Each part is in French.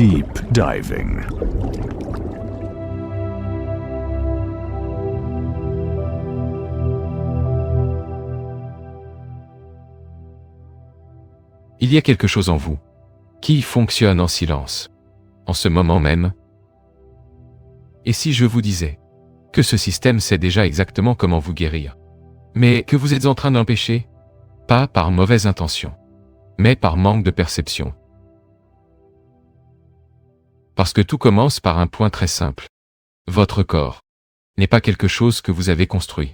Deep diving. Il y a quelque chose en vous qui fonctionne en silence, en ce moment même. Et si je vous disais que ce système sait déjà exactement comment vous guérir, mais que vous êtes en train d'empêcher, pas par mauvaise intention, mais par manque de perception. Parce que tout commence par un point très simple. Votre corps n'est pas quelque chose que vous avez construit.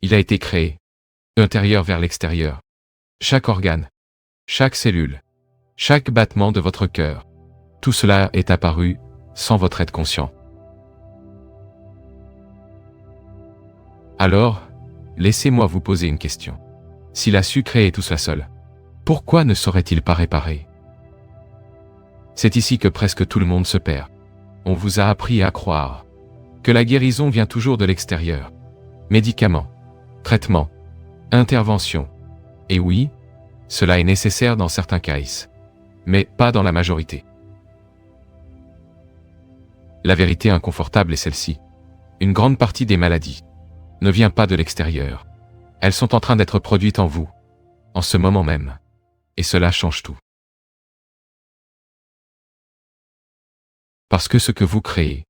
Il a été créé, de l'intérieur vers l'extérieur. Chaque organe, chaque cellule, chaque battement de votre cœur, tout cela est apparu sans votre être conscient. Alors, laissez-moi vous poser une question. S'il a su créer tout cela seul, pourquoi ne saurait-il pas réparer? C'est ici que presque tout le monde se perd. On vous a appris à croire que la guérison vient toujours de l'extérieur. Médicaments, traitements, interventions. Et oui, cela est nécessaire dans certains cas, mais pas dans la majorité. La vérité inconfortable est celle-ci. Une grande partie des maladies ne vient pas de l'extérieur. Elles sont en train d'être produites en vous, en ce moment même. Et cela change tout. Parce que ce que vous créez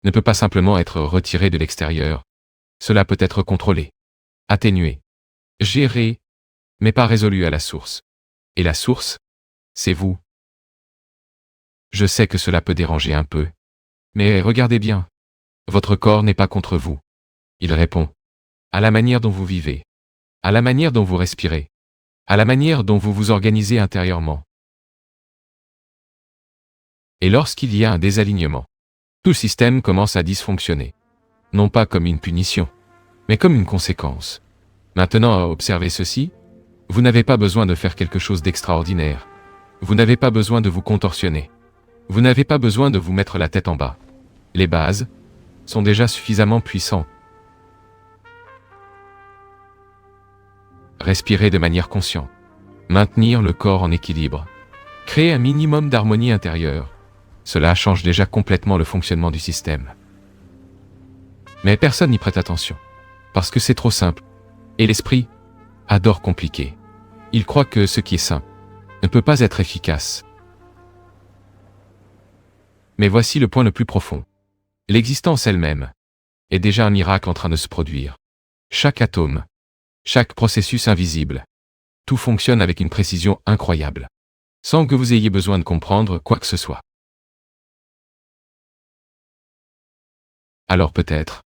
ne peut pas simplement être retiré de l'extérieur. Cela peut être contrôlé, atténué, géré, mais pas résolu à la source. Et la source, c'est vous. Je sais que cela peut déranger un peu, mais regardez bien. Votre corps n'est pas contre vous. Il répond à la manière dont vous vivez, à la manière dont vous respirez, à la manière dont vous vous organisez intérieurement. Et lorsqu'il y a un désalignement, tout le système commence à dysfonctionner. Non pas comme une punition, mais comme une conséquence. Maintenant, observez ceci. Vous n'avez pas besoin de faire quelque chose d'extraordinaire. Vous n'avez pas besoin de vous contorsionner. Vous n'avez pas besoin de vous mettre la tête en bas. Les bases sont déjà suffisamment puissantes. Respirez de manière consciente. Maintenir le corps en équilibre. Créer un minimum d'harmonie intérieure. Cela change déjà complètement le fonctionnement du système. Mais personne n'y prête attention. Parce que c'est trop simple. Et l'esprit adore compliquer. Il croit que ce qui est simple ne peut pas être efficace. Mais voici le point le plus profond. L'existence elle-même est déjà un miracle en train de se produire. Chaque atome, chaque processus invisible, tout fonctionne avec une précision incroyable, sans que vous ayez besoin de comprendre quoi que ce soit. Alors peut-être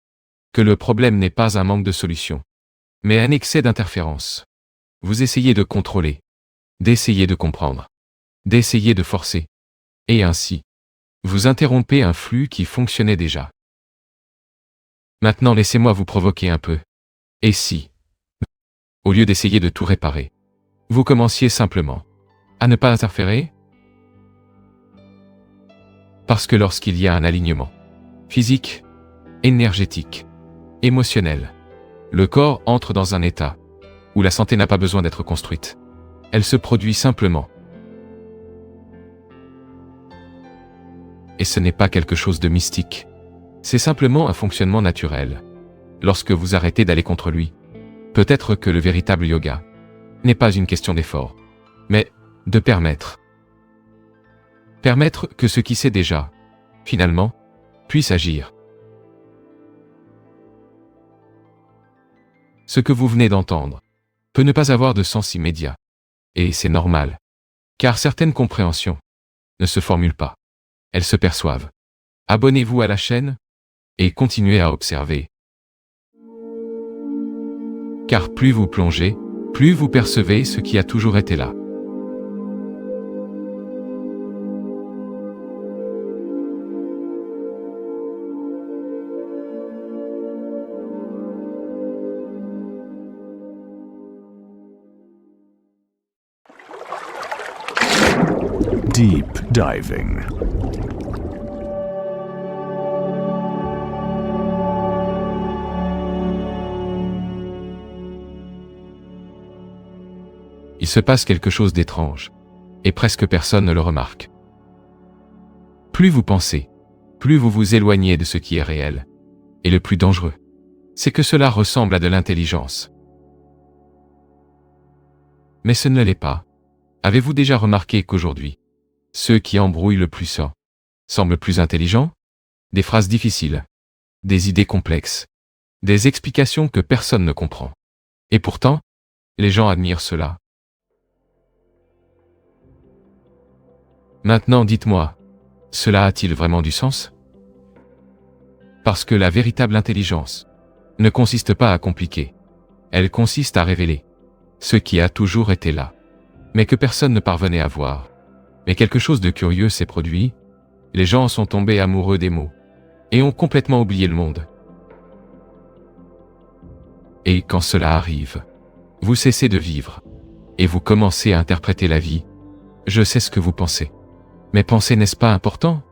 que le problème n'est pas un manque de solution, mais un excès d'interférence. Vous essayez de contrôler, d'essayer de comprendre, d'essayer de forcer, et ainsi, vous interrompez un flux qui fonctionnait déjà. Maintenant laissez-moi vous provoquer un peu. Et si, au lieu d'essayer de tout réparer, vous commenciez simplement à ne pas interférer? Parce que lorsqu'il y a un alignement physique, énergétique, émotionnel, le corps entre dans un état où la santé n'a pas besoin d'être construite. Elle se produit simplement. Et ce n'est pas quelque chose de mystique. C'est simplement un fonctionnement naturel. Lorsque vous arrêtez d'aller contre lui, peut-être que le véritable yoga n'est pas une question d'effort, mais de permettre. Permettre que ce qui sait déjà, finalement, puisse agir. Ce que vous venez d'entendre peut ne pas avoir de sens immédiat. Et c'est normal. Car certaines compréhensions ne se formulent pas. Elles se perçoivent. Abonnez-vous à la chaîne et continuez à observer. Car plus vous plongez, plus vous percevez ce qui a toujours été là. Deep diving. Il se passe quelque chose d'étrange, et presque personne ne le remarque. Plus vous pensez, plus vous vous éloignez de ce qui est réel. Et le plus dangereux, c'est que cela ressemble à de l'intelligence. Mais ce ne l'est pas. Avez-vous déjà remarqué qu'aujourd'hui, ceux qui embrouillent le plus semblent plus intelligents? Des phrases difficiles, des idées complexes, des explications que personne ne comprend. Et pourtant, les gens admirent cela. Maintenant dites-moi, cela a-t-il vraiment du sens? Parce que la véritable intelligence ne consiste pas à compliquer, elle consiste à révéler ce qui a toujours été là, mais que personne ne parvenait à voir. Mais quelque chose de curieux s'est produit, les gens sont tombés amoureux des mots, et ont complètement oublié le monde. Et quand cela arrive, vous cessez de vivre, et vous commencez à interpréter la vie. Je sais ce que vous pensez. Mais penser n'est-ce pas important?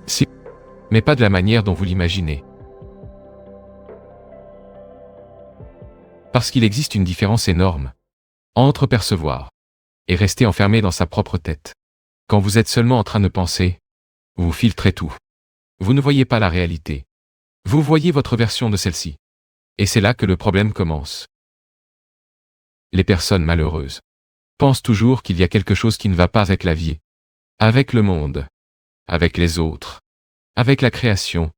Si, mais pas de la manière dont vous l'imaginez. Parce qu'il existe une différence énorme entre percevoir et rester enfermé dans sa propre tête. Quand vous êtes seulement en train de penser, vous filtrez tout. Vous ne voyez pas la réalité. Vous voyez votre version de celle-ci. Et c'est là que le problème commence. Les personnes malheureuses pensent toujours qu'il y a quelque chose qui ne va pas avec la vie, avec le monde, avec les autres, avec la création.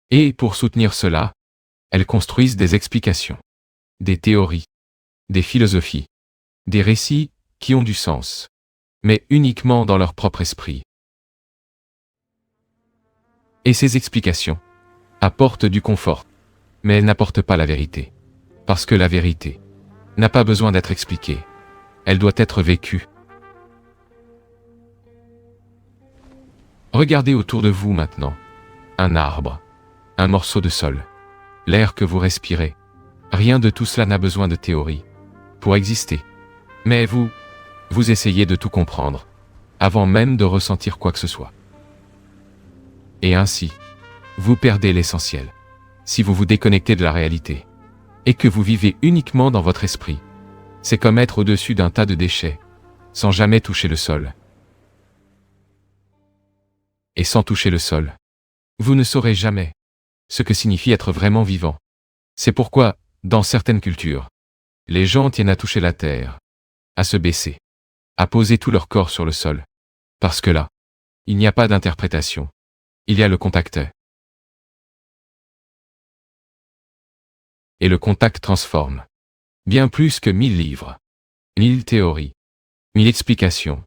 Et pour soutenir cela, elles construisent des explications, des théories, des philosophies, des récits qui ont du sens, mais uniquement dans leur propre esprit. Et ces explications apportent du confort, mais elles n'apportent pas la vérité. Parce que la vérité n'a pas besoin d'être expliquée, elle doit être vécue. Regardez autour de vous maintenant. Un arbre, un morceau de sol, l'air que vous respirez. Rien de tout cela n'a besoin de théorie pour exister. Mais vous essayez de tout comprendre, avant même de ressentir quoi que ce soit. Et ainsi, vous perdez l'essentiel. Si vous vous déconnectez de la réalité, et que vous vivez uniquement dans votre esprit, c'est comme être au-dessus d'un tas de déchets, sans jamais toucher le sol. Et sans toucher le sol, vous ne saurez jamais ce que signifie être vraiment vivant. C'est pourquoi, dans certaines cultures, les gens tiennent à toucher la terre, à se baisser, à poser tout leur corps sur le sol. Parce que là, il n'y a pas d'interprétation. Il y a le contact. Et le contact transforme. Bien plus que 1000 livres, 1000 théories, 1000 explications.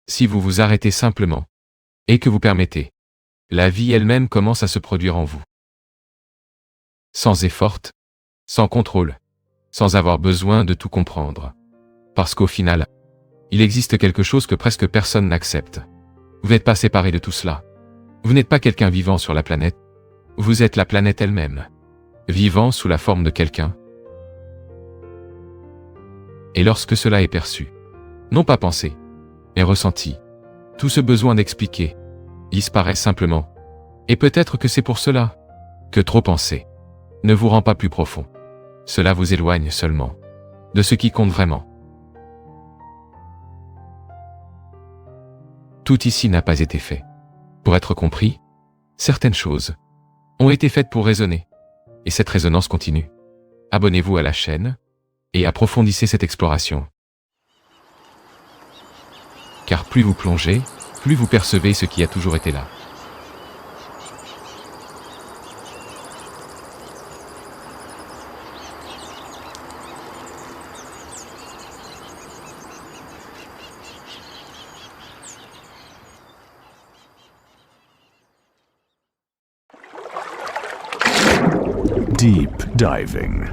Si vous vous arrêtez simplement, et que vous permettez, la vie elle-même commence à se produire en vous. Sans effort, sans contrôle, sans avoir besoin de tout comprendre. Parce qu'au final, il existe quelque chose que presque personne n'accepte. Vous n'êtes pas séparé de tout cela. Vous n'êtes pas quelqu'un vivant sur la planète. Vous êtes la planète elle-même, vivant sous la forme de quelqu'un. Et lorsque cela est perçu, non pas pensé, mais ressenti, tout ce besoin d'expliquer disparaît simplement. Et peut-être que c'est pour cela que trop penser ne vous rend pas plus profond. Cela vous éloigne seulement de ce qui compte vraiment. Tout ici n'a pas été fait pour être compris. Certaines choses ont été faites pour raisonner. Et cette résonance continue. Abonnez-vous à la chaîne et approfondissez cette exploration. Car plus vous plongez, plus vous percevez ce qui a toujours été là. Deep diving.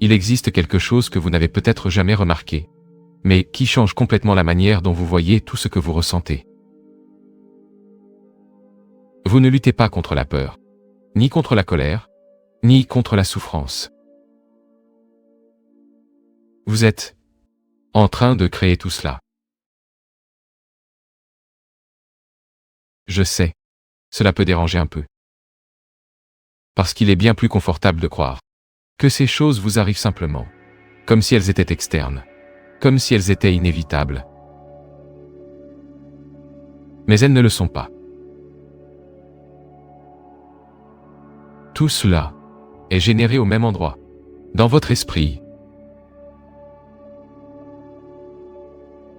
Il existe quelque chose que vous n'avez peut-être jamais remarqué, mais qui change complètement la manière dont vous voyez tout ce que vous ressentez. Vous ne luttez pas contre la peur, ni contre la colère, ni contre la souffrance. Vous êtes en train de créer tout cela. Je sais, cela peut déranger un peu. Parce qu'il est bien plus confortable de croire que ces choses vous arrivent simplement, comme si elles étaient externes, comme si elles étaient inévitables. Mais elles ne le sont pas. Tout cela est généré au même endroit, dans votre esprit.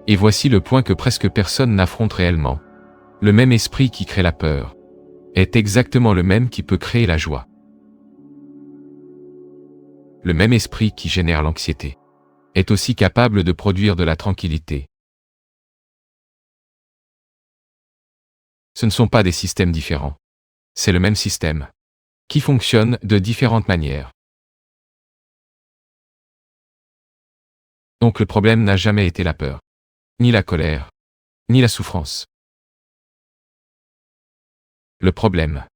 Et voici le point que presque personne n'affronte réellement. Le même esprit qui crée la peur est exactement le même qui peut créer la joie. Le même esprit qui génère l'anxiété est aussi capable de produire de la tranquillité. Ce ne sont pas des systèmes différents. C'est le même système, qui fonctionne de différentes manières. Donc le problème n'a jamais été la peur, ni la colère, ni la souffrance. Le problème,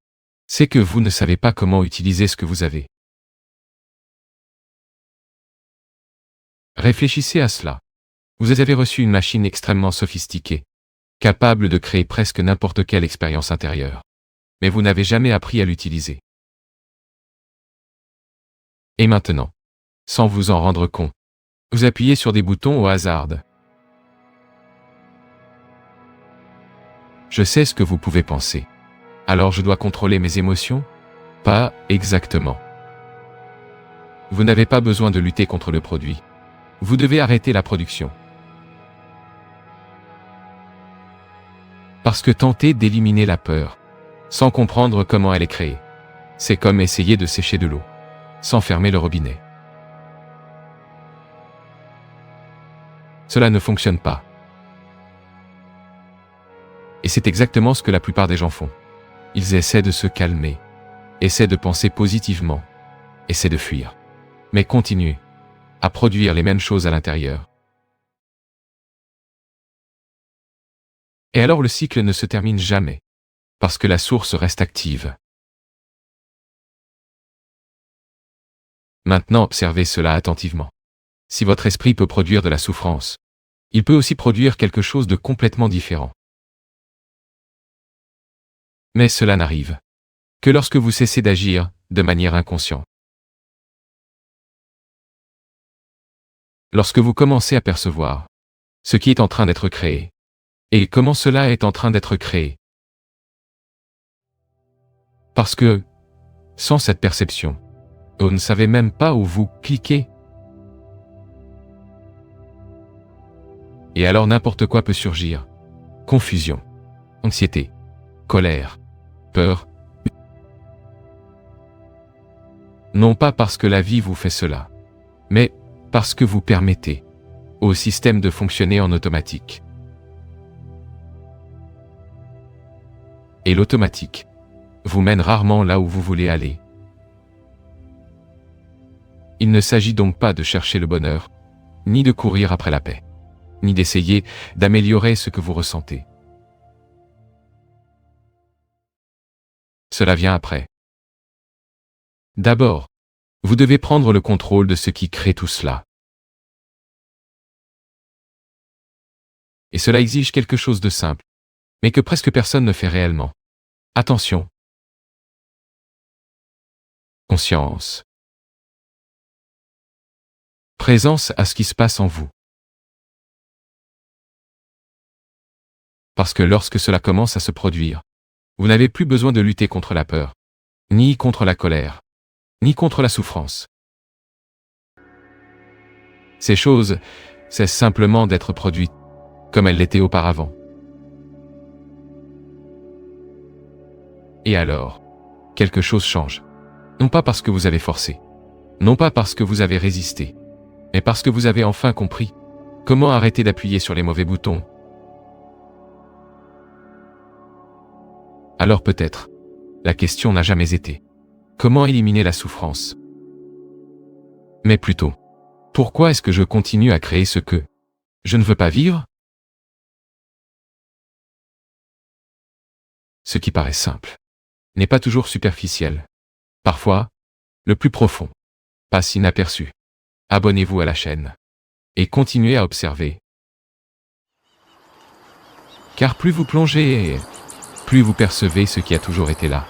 c'est que vous ne savez pas comment utiliser ce que vous avez. Réfléchissez à cela. Vous avez reçu une machine extrêmement sophistiquée, capable de créer presque n'importe quelle expérience intérieure. Mais vous n'avez jamais appris à l'utiliser. Et maintenant, sans vous en rendre compte, vous appuyez sur des boutons au hasard. Je sais ce que vous pouvez penser. Alors je dois contrôler mes émotions? Pas exactement. Vous n'avez pas besoin de lutter contre le produit. Vous devez arrêter la production. Parce que tenter d'éliminer la peur, sans comprendre comment elle est créée, c'est comme essayer de sécher de l'eau, sans fermer le robinet. Cela ne fonctionne pas. Et c'est exactement ce que la plupart des gens font. Ils essaient de se calmer, essaient de penser positivement, essaient de fuir. Mais continuent à produire les mêmes choses à l'intérieur. Et alors le cycle ne se termine jamais, parce que la source reste active. Maintenant observez cela attentivement. Si votre esprit peut produire de la souffrance, il peut aussi produire quelque chose de complètement différent. Mais cela n'arrive que lorsque vous cessez d'agir de manière inconsciente. Lorsque vous commencez à percevoir ce qui est en train d'être créé, et comment cela est en train d'être créé. Parce que, sans cette perception, vous ne savez même pas où vous cliquez. Et alors n'importe quoi peut surgir. Confusion, anxiété, colère, peur. Non pas parce que la vie vous fait cela, mais parce que vous permettez au système de fonctionner en automatique. Et l'automatique vous mène rarement là où vous voulez aller. Il ne s'agit donc pas de chercher le bonheur, ni de courir après la paix, ni d'essayer d'améliorer ce que vous ressentez. Cela vient après. D'abord, vous devez prendre le contrôle de ce qui crée tout cela. Et cela exige quelque chose de simple, mais que presque personne ne fait réellement. Attention. Conscience. Présence à ce qui se passe en vous. Parce que lorsque cela commence à se produire, vous n'avez plus besoin de lutter contre la peur, ni contre la colère, ni contre la souffrance. Ces choses cessent simplement d'être produites, comme elles l'étaient auparavant. Et alors, quelque chose change. Non pas parce que vous avez forcé, non pas parce que vous avez résisté, mais parce que vous avez enfin compris comment arrêter d'appuyer sur les mauvais boutons. Alors peut-être, la question n'a jamais été comment éliminer la souffrance, mais plutôt, pourquoi est-ce que je continue à créer ce que je ne veux pas vivre? Ce qui paraît simple n'est pas toujours superficiel. Parfois, le plus profond passe inaperçu. Abonnez-vous à la chaîne et continuez à observer. Car plus vous plongez, plus vous percevez ce qui a toujours été là.